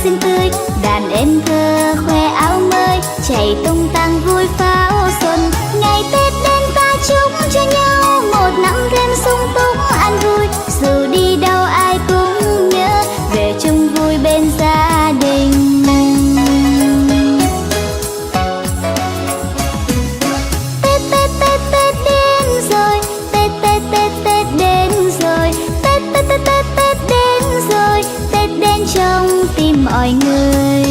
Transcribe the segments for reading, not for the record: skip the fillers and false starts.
xinh tươi, đàn em thơ khoe áo mới, chạy tung tăng vui pháo xuân. Ngày Tết đến ta chúc cho nhau một năm thêm sung túc an vui, dù đi đâu ai cũng nhớ về chung vui bên gia đình. Tết Tết Tết Tết đến rồi, Tết Tết Tết Tết đến rồi, Tết Tết Tết Tết Tết đến rồi, Tết đến trong tim mọi người.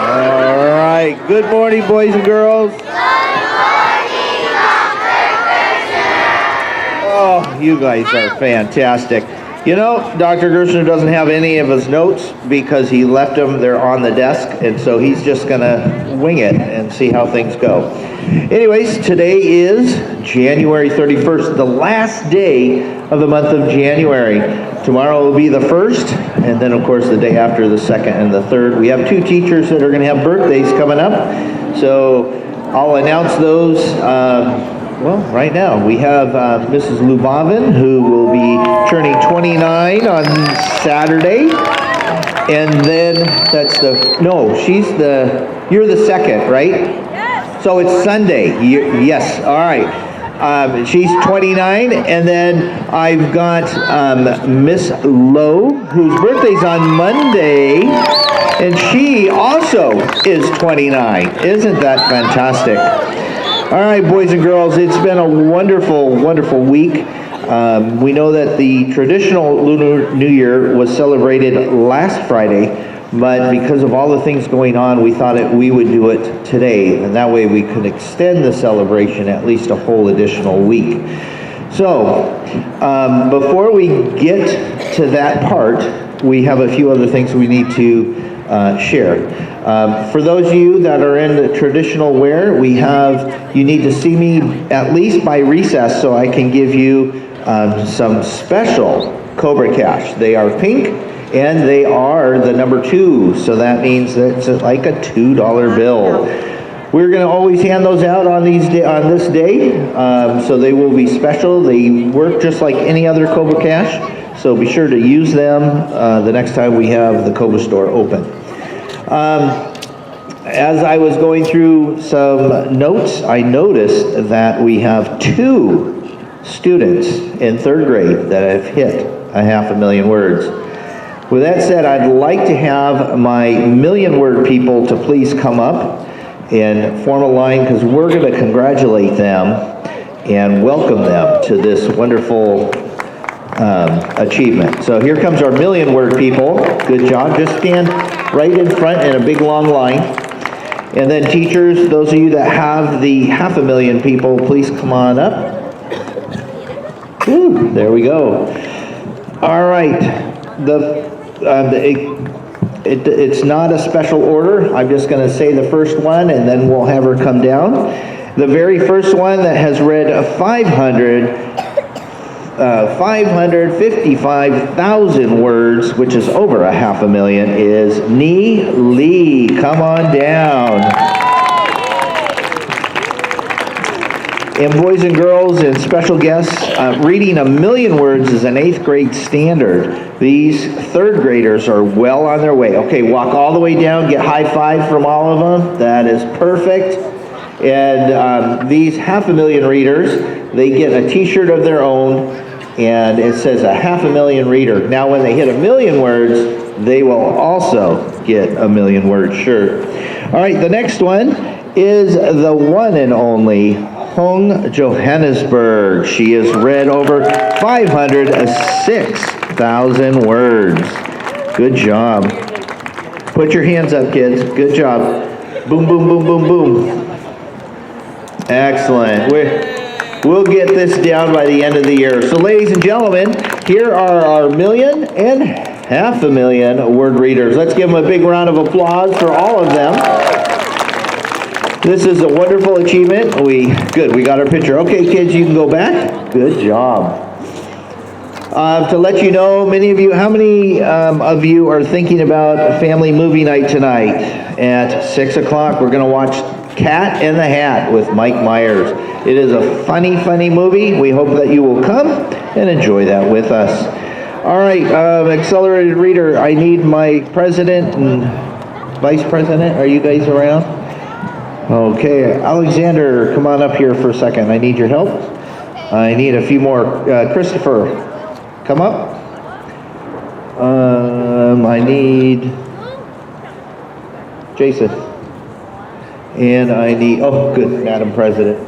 All right. Good morning, boys and girls. Oh, you guys are fantastic. You know, Dr. Gershner doesn't have any of his notes because he left them there on the desk, and so he's just going to wing it and see how things go. Anyways, today is January 31st, the last day of the month of January. Tomorrow will be the 1st, and then, of course, the day after, the 2nd and the 3rd. We have 2 teachers that are going to have birthdays coming up, so I'll announce those well, right now. We have Mrs. Lubavin, who will be turning 29 on Saturday. And then you're the 2nd, right? Yes. So it's Sunday. Yes, all right. She's 29. And then I've got Miss Lowe, whose birthday's on Monday. And she also is 29. Isn't that fantastic? All right, boys and girls, it's been a wonderful, wonderful week. We know that the traditional Lunar New Year was celebrated last Friday, but because of all the things going on, we thought we would do it today, and that way we could extend the celebration at least a whole additional week. So, before we get to that part, we have a few other things we need to share. For those of you that are in the traditional wear, you need to see me at least by recess so I can give you some special Cobra Cash. They are pink and they are the number 2, so that means that it's like a $2 bill. We're going to always hand those out on this day, so they will be special. They work just like any other Cobra Cash, so be sure to use them the next time we have the Cobra store open. As I was going through some notes, I noticed that we have 2 students in 3rd grade that have hit 500,000 words. With that said, I'd like to have my million-word people to please come up and form a line, because we're going to congratulate them and welcome them to this wonderful achievement. So here comes our million-word people. Good job. Just stand right in front in a big long line. And then teachers, those of you that have the 500,000 people, please come on up. Ooh, there we go. All right. It's not a special order. I'm just going to say the first one, and then we'll have her come down. The very first one that has read 555,000 words, which is over 500,000, is Nee Lee. Come on down. And boys and girls and special guests, reading 1,000,000 words is an 8th grade standard. These 3rd graders are well on their way. Okay, walk all the way down, get high five from all of them. That is perfect. And these 500,000 readers, they get a t-shirt of their own, and it says 500,000 reader. Now when they hit 1,000,000 words, they will also get a 1,000,000 word shirt. All right, the next one is the one and only Hung Johannesburg. She has read over 506,000 words. Good job. Put your hands up, kids. Good job. Boom, boom, boom, boom, boom. Excellent. We'll get this down by the end of the year. So ladies and gentlemen, here are our 1,000,000 and 500,000 word readers. Let's give them a big round of applause for all of them. This is a wonderful achievement. We got our picture. Okay, kids, you can go back. Good job. To let you know, how many of you are thinking about a family movie night tonight at 6 o'clock? We're going to watch Cat in the Hat with Mike Myers. It is a funny, funny movie. We hope that you will come and enjoy that with us. All right, accelerated reader, I need my president and vice president. Are you guys around? Okay, Alexander, come on up here for a second. I need your help. I need a few more. Christopher, come up. I need Jason. And I need, oh, good, Madam President.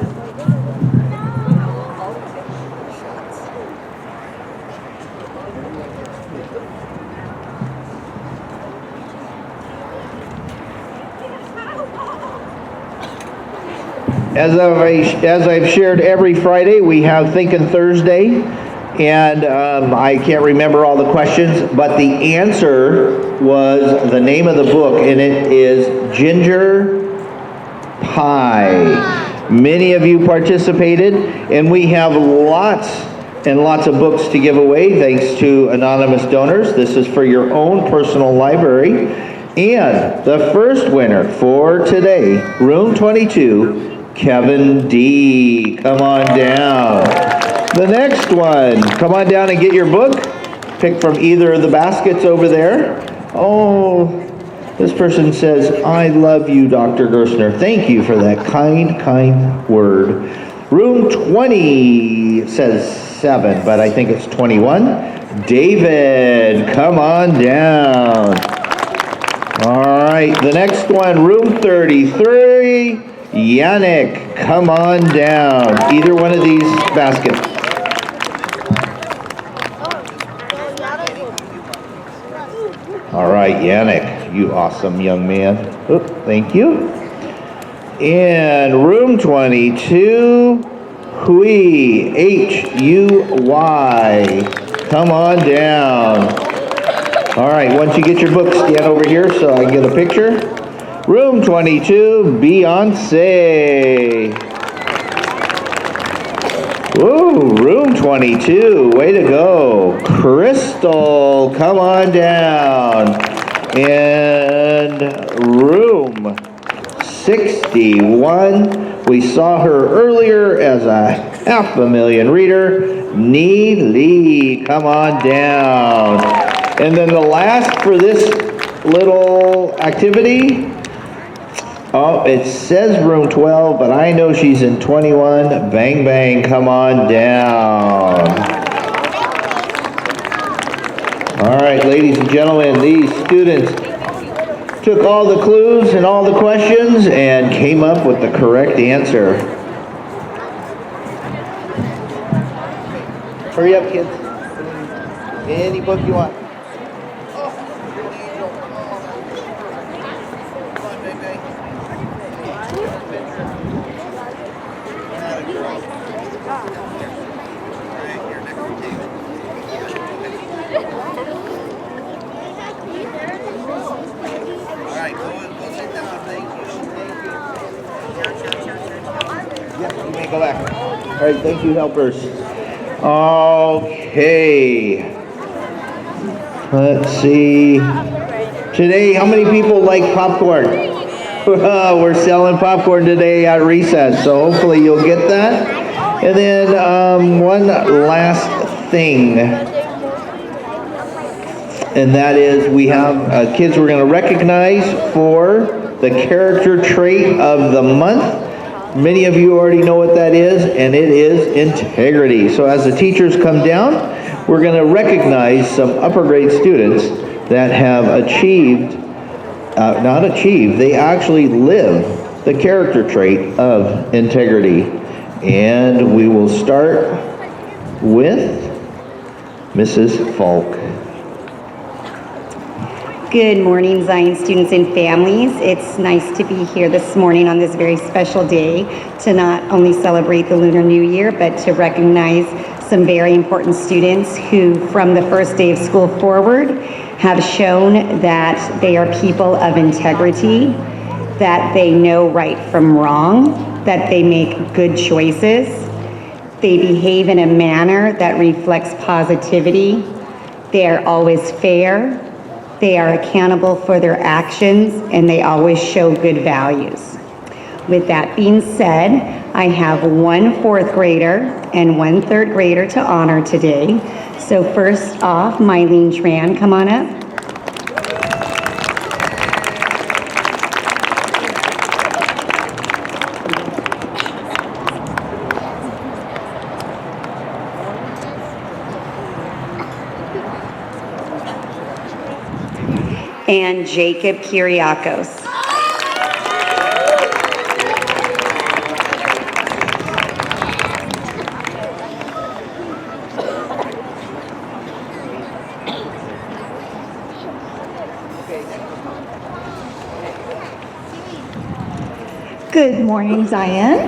As I've shared every Friday, we have Thinkin' Thursday, and I can't remember all the questions, but the answer was the name of the book, and it is Ginger Pie. Many of you participated, and we have lots and lots of books to give away thanks to anonymous donors. This is for your own personal library. And the first winner for today, room 22, Kevin D. Come on down. The next one, come on down and get your book. Pick from either of the baskets over there. Oh, this person says, I love you, Dr. Gerstner. Thank you for that kind, kind word. Room 20 says 7, but I think it's 21. David, come on down. All right, the next one, room 33. Yannick, come on down. Either one of these baskets. All right, Yannick, you awesome young man. Oop, thank you. And room 22, Huy, H-U-Y. Come on down. All right, once you get your book, stand over here so I can get a picture. Room 22, Beyonce. Woo, room 22, way to go. Crystal, come on down. And room 61, we saw her earlier as a 500,000 reader. Nee Lee, come on down. And then the last for this little activity, oh, it says room 12, but I know she's in 21. Bang, bang, come on down. All right, ladies and gentlemen, these students took all the clues and all the questions and came up with the correct answer. Hurry up, kids. Any book you want. Go back. All right, thank you, helpers. Okay. Let's see. Today, how many people like popcorn? We're selling popcorn today at recess, so hopefully you'll get that. And then one last thing, and that is we have kids we're going to recognize for the character trait of the month. Many of you already know what that is, and it is integrity. So as the teachers come down, we're going to recognize some upper grade students that have achieved, not achieved, they actually live the character trait of integrity. And we will start with Mrs. Falk. Good morning, Zeyen students and families. It's nice to be here this morning on this very special day to not only celebrate the Lunar New Year, but to recognize some very important students who, from the first day of school forward, have shown that they are people of integrity, that they know right from wrong, that they make good choices, they behave in a manner that reflects positivity, they are always fair, they are accountable for their actions, and they always show good values. With that being said, I have one fourth grader and one third grader to honor today. So first off, Tran, come on up. And Jacob Kyriakos. Good morning, Zeyen.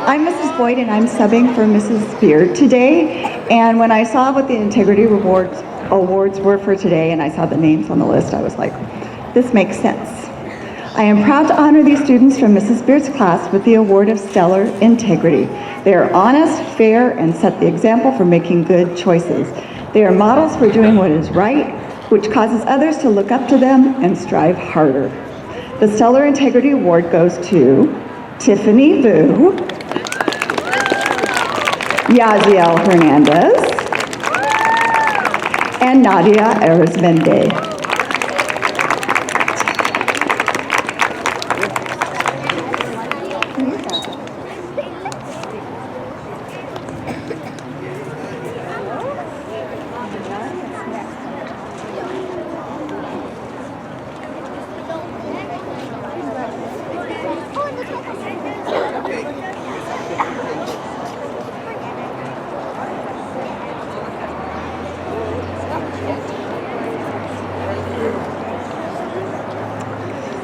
I'm Mrs. Boyd and I'm subbing for Mrs. Beard today. And when I saw what the integrity awards were for today and I saw the names on the list, I was like, this makes sense. I am proud to honor these students from Mrs. Beard's class with the award of Stellar Integrity. They are honest, fair, and set the example for making good choices. They are models for doing what is right, which causes others to look up to them and strive harder. The Stellar Integrity Award goes to Tiffany Vu, Yaziel Hernandez, and Nadia Arizmendi.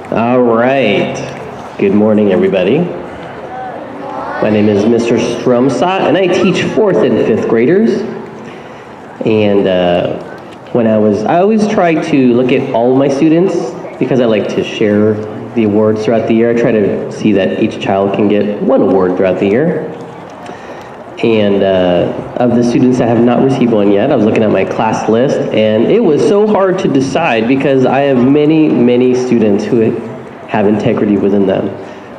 All right. Good morning, everybody. My name is Mr. Stromsot, and I teach 4th and 5th graders. And I always try to look at all of my students because I like to share the awards throughout the year. I try to see that each child can get one award throughout the year. And of the students that have not received one yet, I was looking at my class list, and it was so hard to decide because I have many, many students who have integrity within them,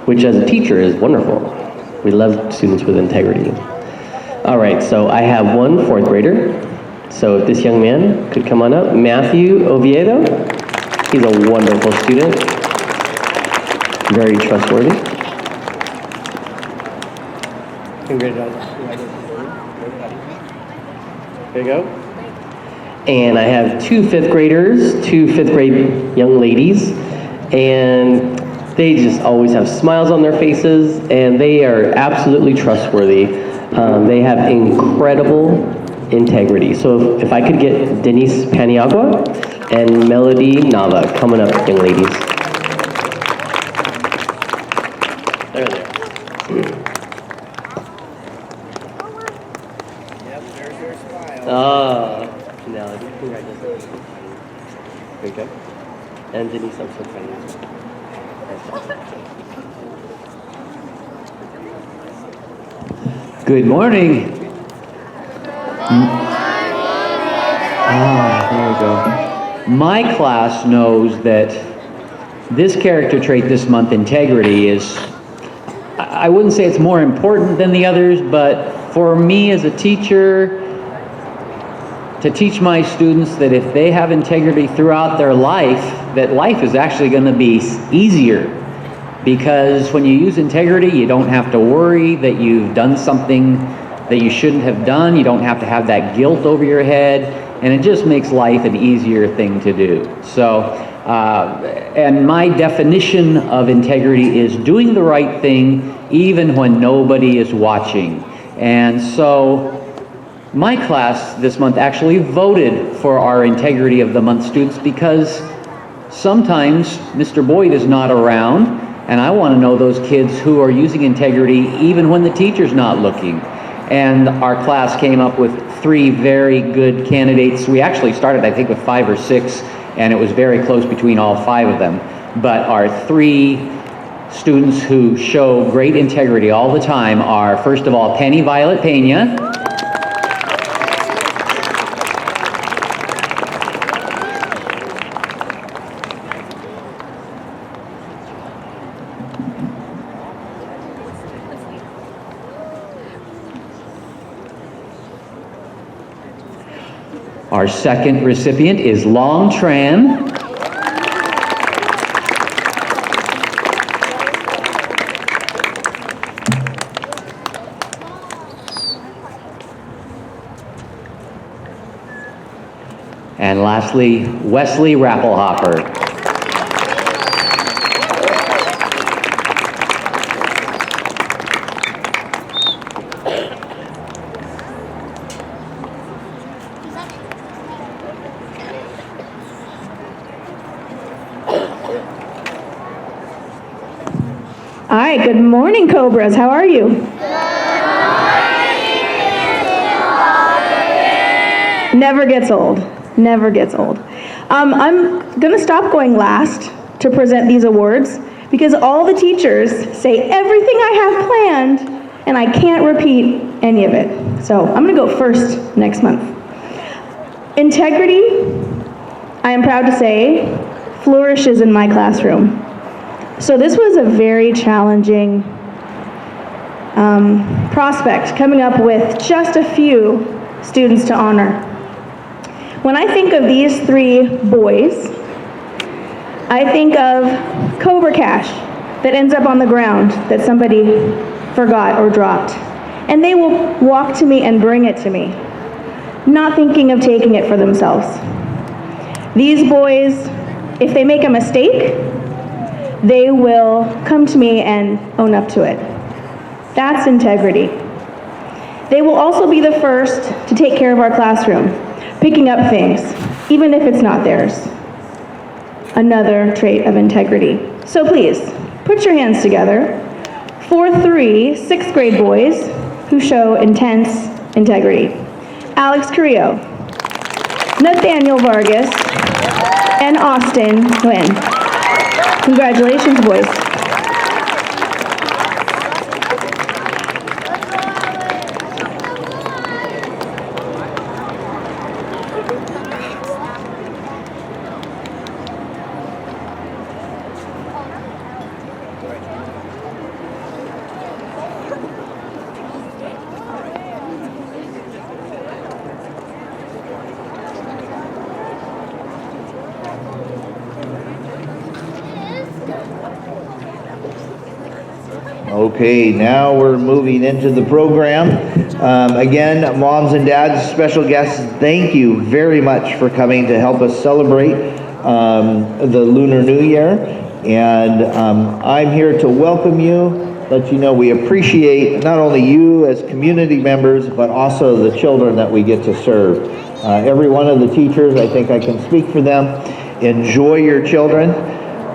which as a teacher is wonderful. We love students with integrity. All right, so I have one 4th grader. So if this young man could come on up, Matthew Oviedo. He's a wonderful student, very trustworthy. Congratulations. There you go. And I have 2 5th graders, 2 5th grade young ladies, and they just always have smiles on their faces, and they are absolutely trustworthy. They have incredible integrity. So if I could get Denise Paniagua and Melody Nava coming up, young ladies. There they are. Melody, congratulations. There you go. And Denise, I'm so proud of you. Good morning. There we go. My class knows that this character trait this month, integrity, is, I wouldn't say it's more important than the others, but for me as a teacher, to teach my students that if they have integrity throughout their life, that life is actually going to be easier. Because when you use integrity, you don't have to worry that you've done something that you shouldn't have done. You don't have to have that guilt over your head, and it just makes life an easier thing to do. So, and my definition of integrity is doing the right thing even when nobody is watching. And so, my class this month actually voted for our Integrity of the Month students because sometimes Mr. Boyd is not around, and I want to know those kids who are using integrity even when the teacher's not looking. And our class came up with 3 very good candidates. We actually started, I think, with 5 or 6, and it was very close between all 5 of them. But our 3 students who show great integrity all the time are, first of all, Penny Violet Pena. Our second recipient is Long Tran. And lastly, Wesley Rappelhopper. All right, good morning, Cobras. How are you? Never gets old. Never gets old. I'm gonna stop going last to present these awards because all the teachers say everything I have planned and I can't repeat any of it. So I'm gonna go first next month. Integrity, I am proud to say, flourishes in my classroom. So this was a very challenging prospect, coming up with just a few students to honor. When I think of these 3 boys, I think of Cobra Cash that ends up on the ground that somebody forgot or dropped. And they will walk to me and bring it to me, not thinking of taking it for themselves. These boys, if they make a mistake, they will come to me and own up to it. That's integrity. They will also be the first to take care of our classroom, picking up things, even if it's not theirs. Another trait of integrity. So please, put your hands together for 3 6th grade boys who show intense integrity. Alex Carrillo, Nathaniel Vargas, and Austin Nguyen. Congratulations, boys. Okay, now we're moving into the program. Again, moms and dads, special guests, thank you very much for coming to help us celebrate the Lunar New Year. And I'm here to welcome you, let you know we appreciate not only you as community members, but also the children that we get to serve. Every one of the teachers, I think I can speak for them, enjoy your children,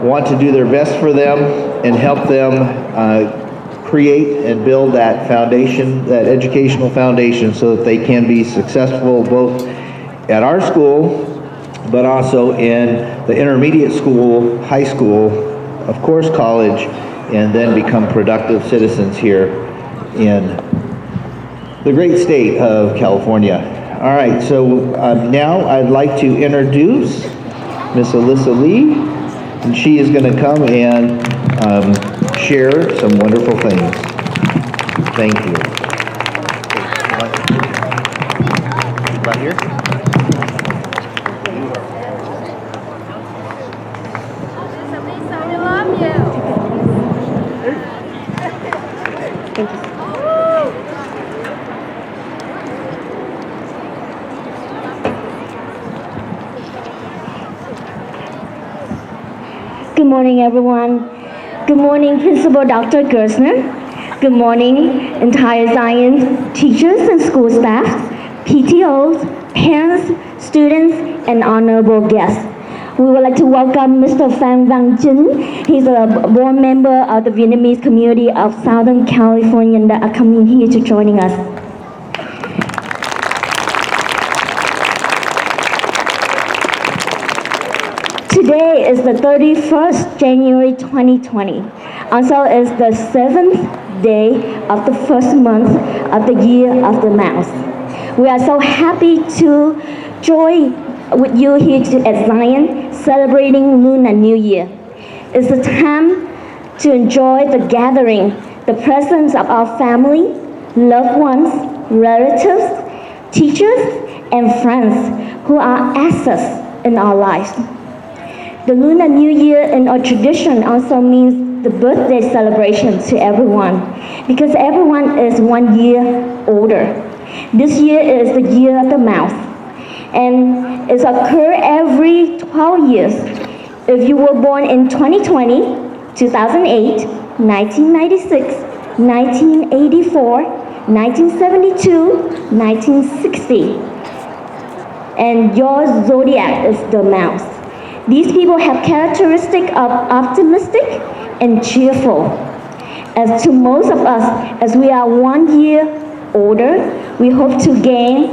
want to do their best for them, and help them create and build that foundation, that educational foundation, so that they can be successful both at our school, but also in the intermediate school, high school, of course college, and then become productive citizens here in the great state of California. All right, so now I'd like to introduce Miss Alyssa Lee, and she is going to come and share some wonderful things. Thank you. Right here. We love you. Good morning, everyone. Good morning, Principal Dr. Gersner. Good morning, entire Zeyen teachers and school staff, PTOs, parents, students, and honorable guests. We would like to welcome Mr. Phan Van Jin. He's a board member of the Vietnamese community of Southern California that are coming here to joining us. Today is the 31st January 2020. Also is the 7th day of the first month of the year of the mouse. We are so happy to join with you here at Zeyen, celebrating Lunar New Year. It's a time to enjoy the gathering, the presence of our family, loved ones, relatives, teachers, and friends who are assets in our lives. The Lunar New Year in our tradition also means the birthday celebration to everyone, because everyone is 1 year older. This year is the year of the mouse, and it occurs every 12 years. If you were born in 2020, 2008, 1996, 1984, 1972, 1960, and your zodiac is the mouse. These people have characteristics of optimistic and cheerful. As to most of us, as we are 1 year older, we hope to gain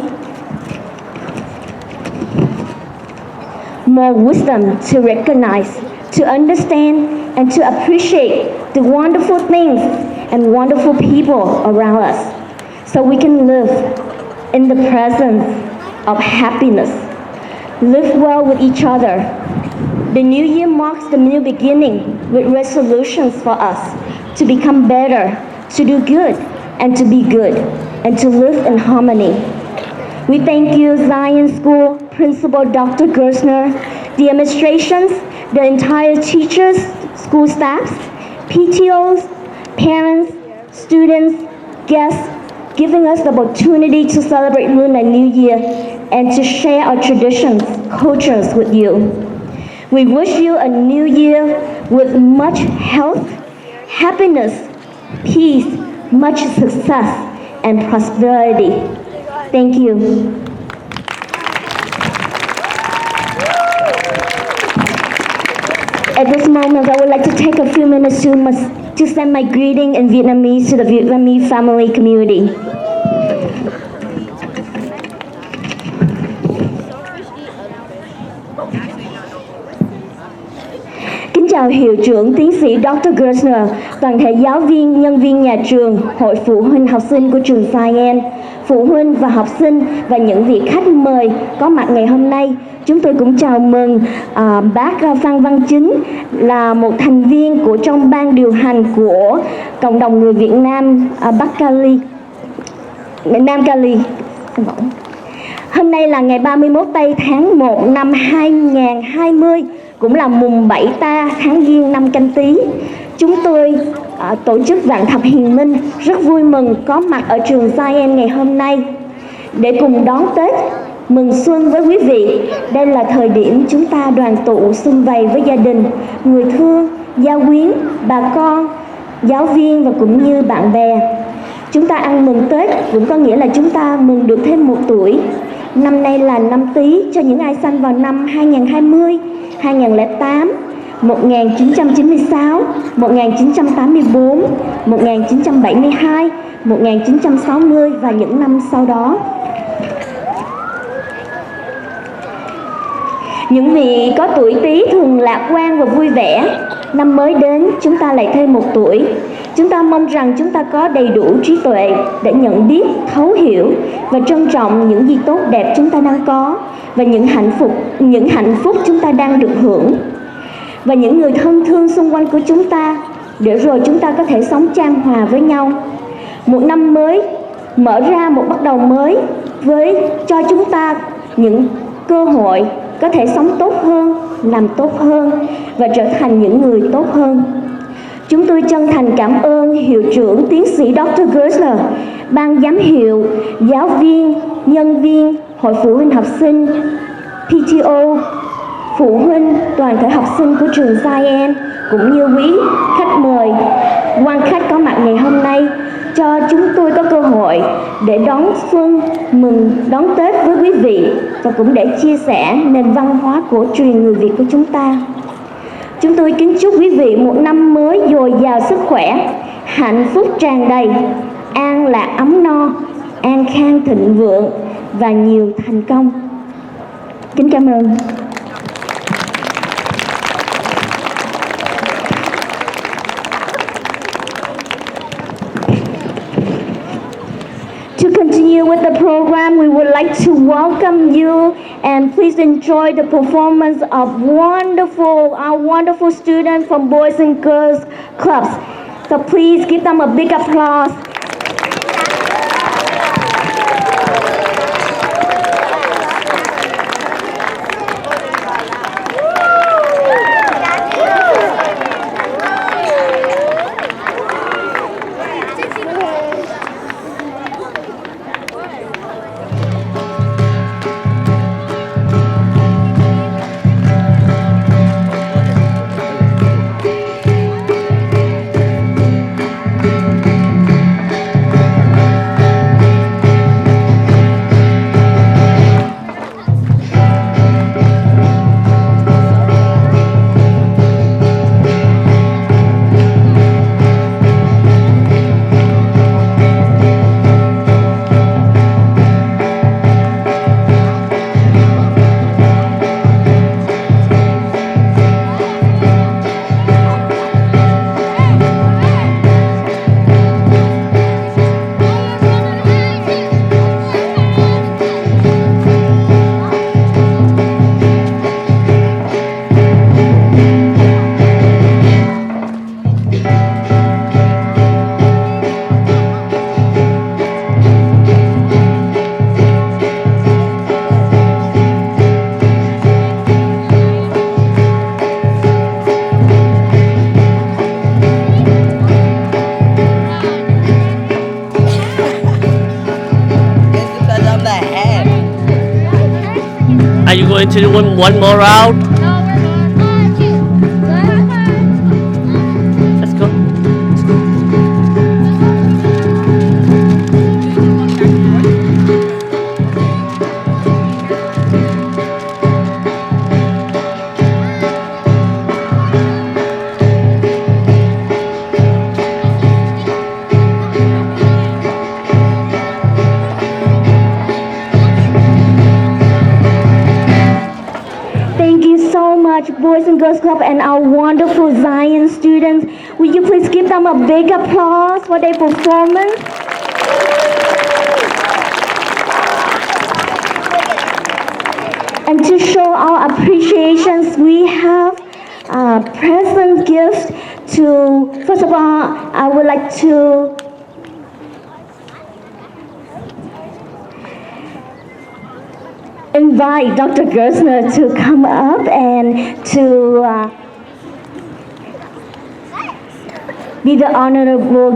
more wisdom to recognize, to understand, and to appreciate the wonderful things and wonderful people around us, so we can live in the presence of happiness, live well with each other. The new year marks the new beginning with resolutions for us to become better, to do good, and to be good, and to live in harmony. We thank you, Zeyen School Principal Dr. Gerstner, the administrations, the entire teachers, school staffs, PTOs, parents, students, guests, giving us the opportunity to celebrate Lunar New Year and to share our traditions, cultures with you. We wish you a new year with much health, happiness, peace, much success, and prosperity. Thank you. At this moment, I would like to take a few minutes to send my greeting in Vietnamese to the Vietnamese family community. Kính chào Hiệu trưởng Tiến sĩ Dr. Gerstner, toàn thể giáo viên, nhân viên nhà trường, hội phụ huynh học sinh của trường Zeyen, phụ huynh và học sinh và những vị khách mời có mặt ngày hôm nay. Chúng tôi cũng chào mừng bác Phan Văn Chính, là một thành viên của trong ban điều hành của cộng đồng người Việt Nam Bắc Cali, Nam Cali. Hôm nay là ngày 31 tây tháng 1 năm 2020, cũng là mùng 7 ta tháng Giêng năm Canh Tý. Chúng tôi tổ chức Vạn Thập Hiền Minh rất vui mừng có mặt ở trường Zeyen ngày hôm nay để cùng đón Tết, mừng xuân với quý vị. Đây là thời điểm chúng ta đoàn tụ sum vầy với gia đình, người thương, gia quyến, bà con, giáo viên và cũng như bạn bè. Chúng ta ăn mừng Tết cũng có nghĩa là chúng ta mừng được thêm 1 tuổi. Năm nay là năm Tý cho những ai sanh vào năm 2020, 2008, 1996, 1984, 1972, 1960 và những năm sau đó. Những vị có tuổi Tý thường lạc quan và vui vẻ. Năm mới đến, chúng ta lại thêm 1 tuổi. Chúng ta mong rằng chúng ta có đầy đủ trí tuệ để nhận biết, thấu hiểu và trân trọng những gì tốt đẹp chúng ta đang có và những hạnh phúc chúng ta đang được hưởng, và những người thân thương xung quanh của chúng ta, để rồi chúng ta có thể sống chan hòa với nhau. Một năm mới mở ra một bắt đầu mới cho chúng ta những cơ hội có thể sống tốt hơn, làm tốt hơn và trở thành những người tốt hơn. Chúng tôi chân thành cảm ơn Hiệu trưởng Tiến sĩ Dr. Gerstner, ban giám hiệu, giáo viên, nhân viên, hội phụ huynh học sinh, PTO, phụ huynh, toàn thể học sinh của trường Zeyen, cũng như quý khách mời, quan khách có mặt ngày hôm nay, cho chúng tôi có cơ hội để đón xuân, đón Tết với quý vị và cũng để chia sẻ nền văn hóa cổ truyền người Việt của chúng ta. Chúng tôi kính chúc quý vị một năm mới dồi dào sức khỏe, hạnh phúc tràn đầy, an lạc ấm no, an khang thịnh vượng và nhiều thành công. Kính cảm ơn. To continue with the program, we would like to welcome you and please enjoy the performance of our wonderful students from Boys and Girls Clubs. So please give them a big applause. to do one more round? Let's go. Thank you so much, Boys and Girls Club and our wonderful Zeyen students. Will you please give them a big applause for their performance? And to show our appreciations, we have present gifts to, first of all, I would like to invite Dr. Gersner to come up and to be the honorable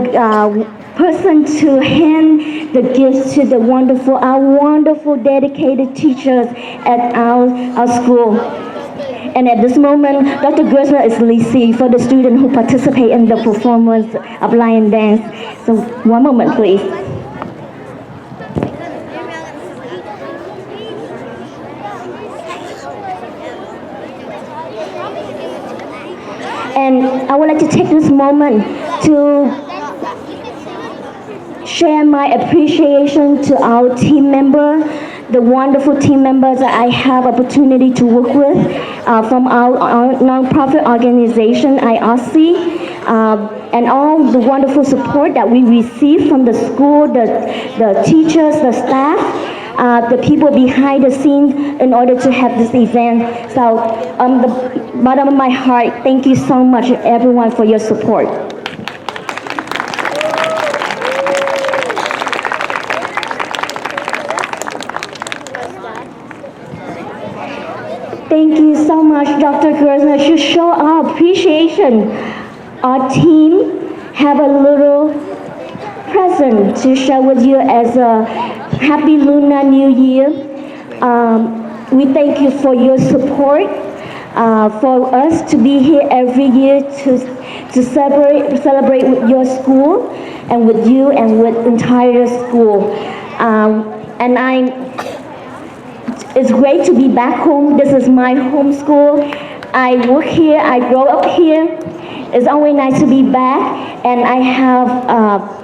person to hand the gifts to the our wonderful dedicated teachers at our school. And at this moment, Dr. Gersner is Lisi for the student who participate in the performance of lion dance. So one moment, please. And I would like to take this moment to share my appreciation to our team member, the wonderful team members that I have opportunity to work with from our nonprofit organization, IRC, and all the wonderful support that we receive from the school, the teachers, the staff, the people behind the scenes in order to have this event. So the bottom of my heart, thank you so much everyone for your support. Thank you so much, Dr. Gersner. To show our appreciation, our team have a little present to share with you as a Happy Lunar New Year. We thank you for your support, for us to be here every year to celebrate with your school and with you and with entire school. It's great to be back home. This is my home school. I work here, I grow up here. It's always nice to be back, and I have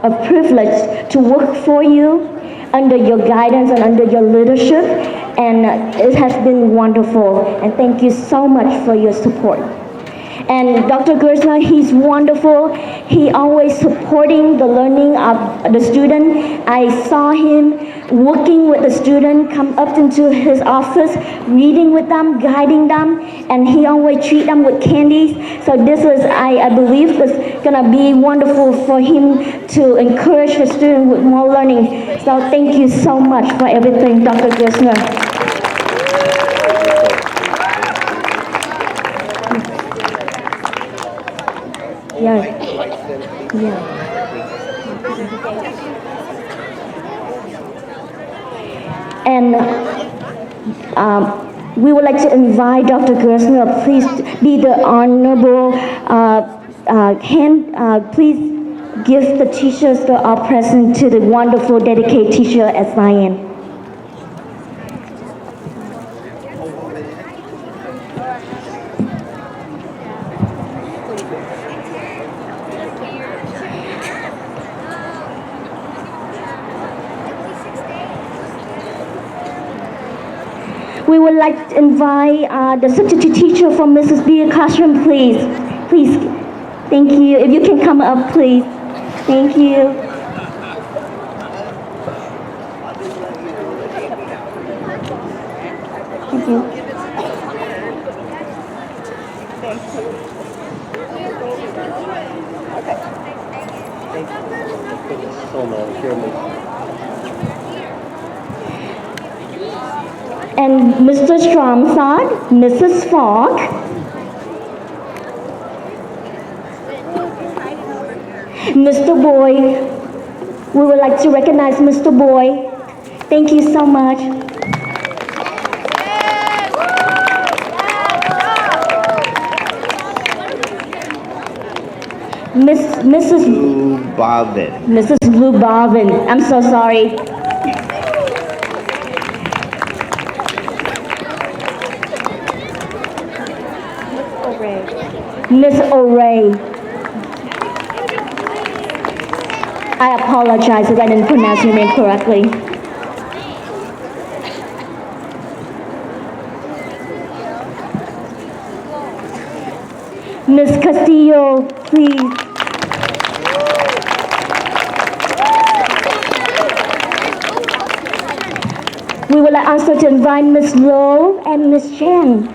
a privilege to work for you under your guidance and under your leadership, and it has been wonderful, and thank you so much for your support. And Dr. Gersner, he's wonderful. He always supporting the learning of the student. I saw him working with the student, come up into his office, reading with them, guiding them, and he always treat them with candies. So this is, I believe, is gonna be wonderful for him to encourage the student with more learning. So thank you so much for everything, Dr. Gersner. Yeah. And we would like to invite Dr. Gersner, please be the honorable hand. Please give the teachers that are present to the wonderful dedicated teacher at Zeyen. We would like to invite the substitute teacher from Mrs. B's classroom, please. Please, thank you. If you can come up, please. Thank you. Thank you. And Mr. Stromsod, Mrs. Fogg, Mr. Boy, we would like to recognize Mr. Boy. Thank you so much. Mrs. Lubavin. Mrs. Lubavin. I'm so sorry. Miss O'Ray. I apologize if I didn't pronounce your name correctly. Miss Castillo, please. We would like also to invite Miss Lowe and Miss Chen.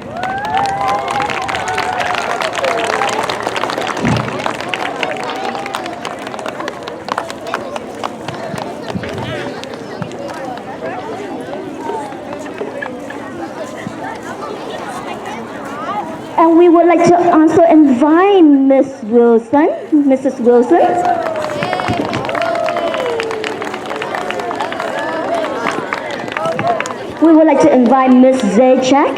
And we would like to also invite Miss Wilson, Mrs. Wilson. We would like to invite Miss CHhez.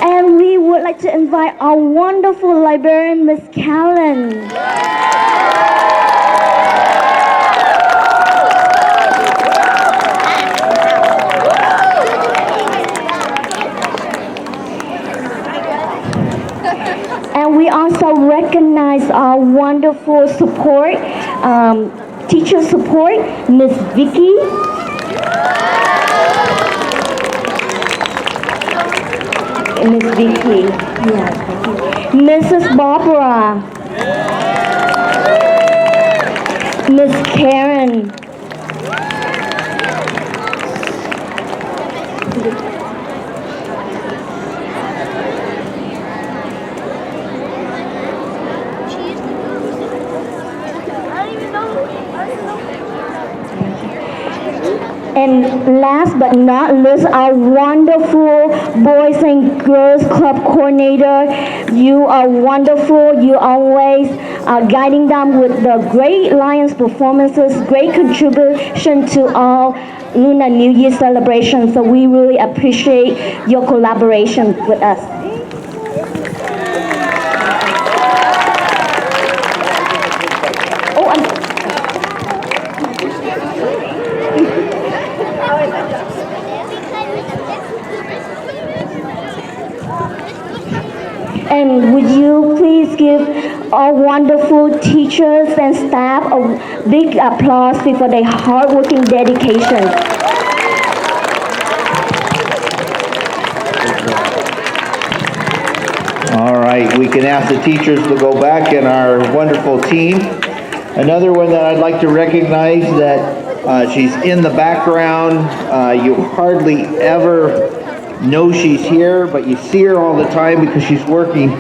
And we would like to invite our wonderful librarian, Miss Callan. And we also recognize our wonderful support, teacher support, Miss Vicky. Miss Vicky, yes, thank you. Mrs. Barbara. Miss Karen. And last but not least, our wonderful Boys and Girls Club coordinator. You are wonderful. You always are guiding them with the great Lions performances, great contribution to all Lunar New Year celebrations. So we really appreciate your collaboration with us. And would you please give our wonderful teachers and staff a big applause for their hardworking dedication. All right, we can ask the teachers to go back and our wonderful team. Another one that I'd like to recognize that she's in the background. You hardly ever know she's here, but you see her all the time because she's working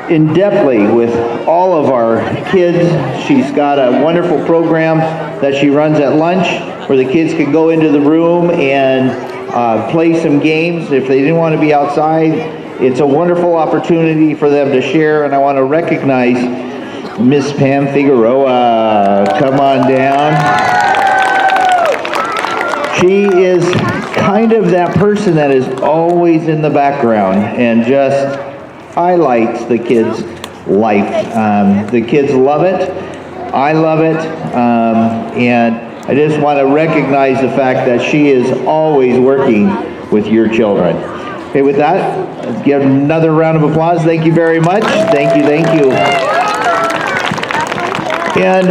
in-depthly with all of our kids. She's got a wonderful program that she runs at lunch where the kids can go into the room and play some games if they didn't want to be outside. It's a wonderful opportunity for them to share, and I want to recognize Miss Pam Figueroa. Come on down. She is kind of that person that is always in the background and just highlights the kids' life. The kids love it. I love it. And I just want to recognize the fact that she is always working with your children. Okay, with that, let's give another round of applause. Thank you very much. Thank you, thank you. And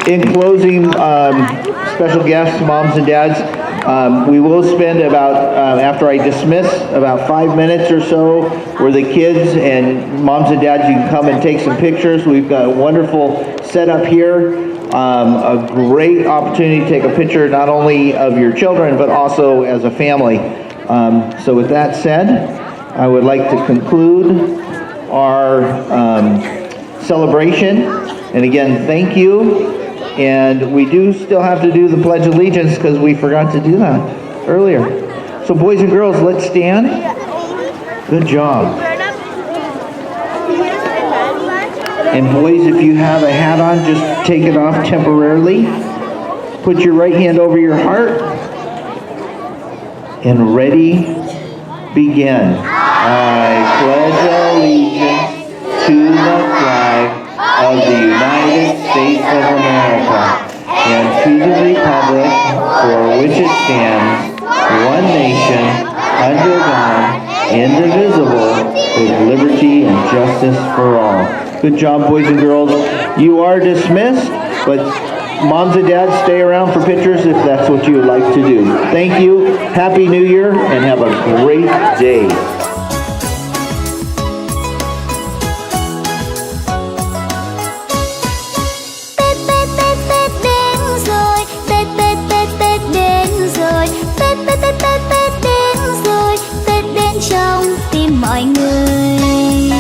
in closing, special guests, moms and dads, we will spend about, after I dismiss, about 5 minutes or so where the kids and moms and dads, you can come and take some pictures. We've got a wonderful setup here, a great opportunity to take a picture not only of your children, but also as a family. So with that said, I would like to conclude our celebration. And again, thank you. And we do still have to do the Pledge of Allegiance because we forgot to do that earlier. So boys and girls, let's stand. Good job. And boys, if you have a hat on, just take it off temporarily. Put your right hand over your heart. And ready begin. I pledge allegiance to the flag of the United States of America and to the republic for which it stands, one nation, under God, indivisible, with liberty and justice for all. Good job, boys and girls. You are dismissed, but moms and dads, stay around for pictures if that's what you would like to do. Thank you. Happy New Year, and have a great day. Mọi người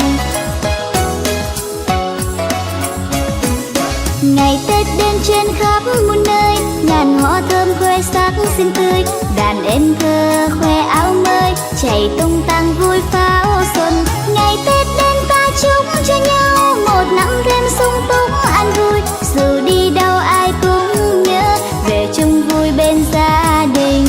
ngày Tết đến trên khắp muôn nơi, ngàn hoa thơm khoe sắc xinh tươi, đàn em thơ khoe áo mới chạy tung tăng vui pháo xuân. Ngày Tết đến ta chúc cho nhau một năm thêm sung túc an vui, dù đi đâu ai cũng nhớ về chung vui bên gia đình.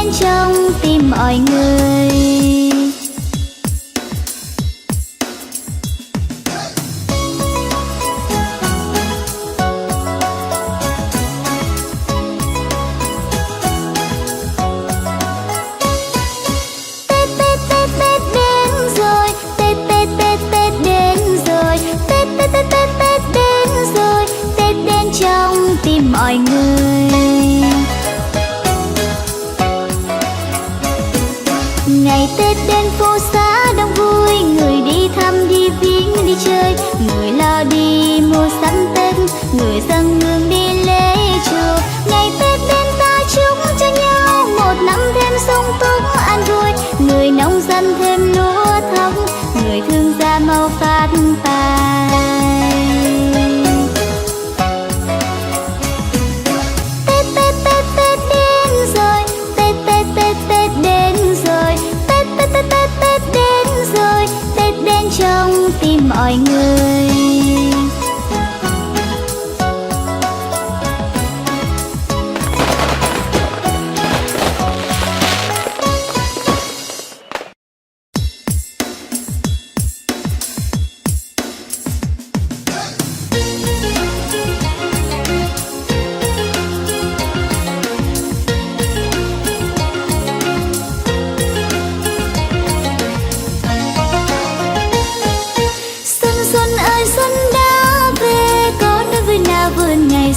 Trong tim mọi người Tết Tết Tết Tết đến rồi, Tết Tết Tết Tết đến rồi, Tết Tết Tết Tết Tết đến rồi, Tết đến trong tim mọi người. Ngày Tết đến phố xá đông vui, người đi thăm đi viếng đi chơi, người lo đi mua sắm Tết, người dâng hương đi lễ chùa. Ngày Tết đến ta chúc cho nhau một năm thêm sung túc an vui, người nông dân thêm lúa thóc, người thương gia mau phát tài. Tết Tết Tết Tết đến rồi, Tết Tết Tết Tết đến rồi, Tết Tết Tết Tết Tết đến rồi, Tết đến trong tim mọi người.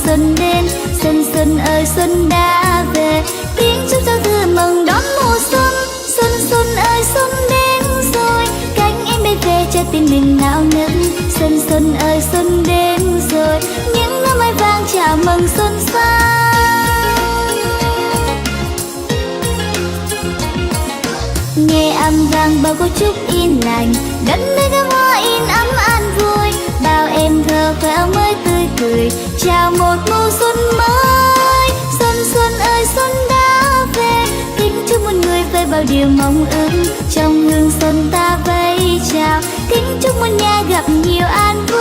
Xuân đến, xuân xuân ơi xuân đã về, kính chúc giao thừa mừng đón mùa xuân. Xuân xuân ơi xuân đến rồi, cánh em bay về cho tim mình nao nức. Xuân xuân ơi xuân đến rồi, những lá mai vàng chào mừng xuân sang. Nghe âm vang bao câu chúc yên lành, đất nơi gấm hoa in ấm an vui, bao em thơ khoe áo mới tươi cười, chào một mùa xuân mới. Xuân xuân ơi xuân đã về, kính chúc một người về bao điều mong ước, trong hương xuân ta vẫy chào, kính chúc một nhà gặp nhiều an vui.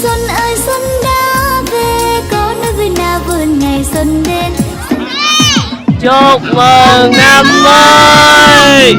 Xuân ơi xuân đã về, có nơi vui nào vườn ngày xuân đến. Chúc mừng năm mới.